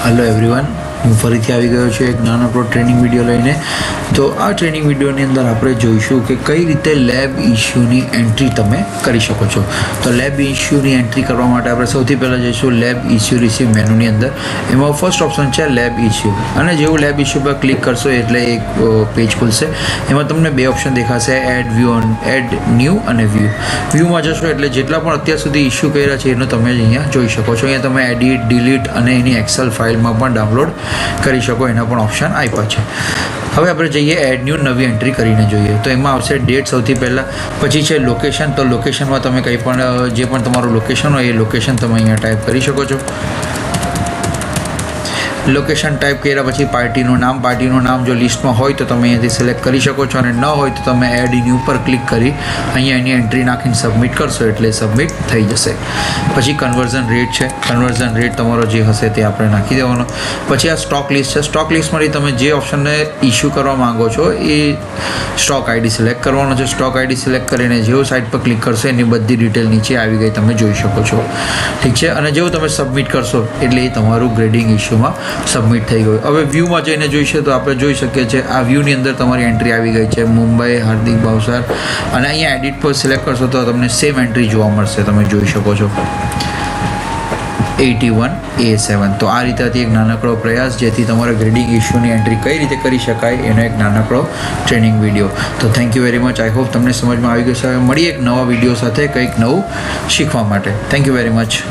Hello everyone, હું ફરીથી આવી ગયો છું એક નાનકડો ટ્રેનિંગ વિડીયો લઈને. તો આ ટ્રેનિંગ વિડીયોની અંદર આપણે જોઈશું કે કઈ રીતે લેબ ઇશ્યુની એન્ટ્રી તમે કરી શકો છો. તો લેબ ઇશ્યુની એન્ટ્રી કરવા માટે આપણે સૌથી પહેલાં જઈશું લેબ ઇશ્યુ રિસીવ મેનુની અંદર. એમાં ફર્સ્ટ ઓપ્શન છે લેબ ઇશ્યુ, અને જેવું લેબ ઇશ્યુ પર ક્લિક કરશો એટલે એક પેજ ખુલશે. એમાં તમને બે ઓપ્શન દેખાશે, એડ વ્યૂ, એડ ન્યૂ અને વ્યૂ. વ્યૂમાં જશો એટલે જેટલા પણ અત્યાર સુધી ઇશ્યુ કર્યા છે એનો તમે અહીંયા જોઈ શકો છો. અહીંયા તમે એડિટ, ડિલીટ અને એની એક્સેલ ફાઇલમાં પણ ડાઉનલોડ કરી શકો, એના પણ ઓપ્શન આપ્યા છે. હવે આપણે જઈએ એડ ન્યૂ, નવી એન્ટ્રી કરીને જોઈએ. તો એમાં આવશે ડેટ સૌથી પહેલાં, પછી છે લોકેશન. તો લોકેશનમાં તમે કંઈ પણ જે પણ તમારું લોકેશન હોય એ લોકેશન તમે અહીંયા ટાઈપ કરી શકો છો. લોકેશન ટાઈપ કર્યા પછી પાર્ટીનું નામ જો લિસ્ટમાં હોય તો તમે અહીંયાથી સિલેક્ટ કરી શકો છો, અને ન હોય તો તમે એડ ન્યૂ પર ક્લિક કરી અહીંયા એની એન્ટ્રી નાખીને સબમિટ કરશો એટલે સબમિટ થઈ જશે. પછી કન્વર્ઝન રેટ છે, કન્વર્ઝન રેટ તમારો જે હશે તે આપણે નાખી દેવાનો. પછી આ સ્ટોક લિસ્ટ છે. સ્ટોક લિસ્ટમાંથી તમે જે ઓપ્શનને ઇશ્યુ કરવા માંગો છો એ સ્ટોક આઈડી સિલેક્ટ કરવાનો છે. સ્ટોક આઈડી સિલેક્ટ કરીને જેવું સાઇટ પર ક્લિક કરશો એની બધી ડિટેલ નીચે આવી ગઈ, તમે જોઈ શકો છો. ઠીક છે, અને જેવું તમે સબમિટ કરશો એટલે એ તમારું ગ્રેડિંગ ઇશ્યુમાં સબમિટ થઈ ગયું. હવે વ્યૂમાં જઈને જોઈશે તો આપણે જોઈ શકીએ છીએ આ વ્યૂની અંદર તમારી એન્ટ્રી આવી ગઈ છે, મુંબઈ હાર્દિક ભાવસાર. અને અહીંયા એડિટ પર સિલેક્ટ કરશો તો તમને સેમ એન્ટ્રી જોવા મળશે, તમે જોઈ શકો છો 81A7. તો આ રીતે એક નાનકડો પ્રયાસ જેથી તમારા ગ્રેડિંગ ઇશ્યુની એન્ટ્રી કઈ રીતે કરી શકાય એનો એક નાનકડો ટ્રેનિંગ વિડીયો. તો thank you very much. I hope તમને સમજમાં આવી ગયું છે. હવે મળીએ એક નવા વિડીયો સાથે કંઈક નવું શીખવા માટે. Thank you very much.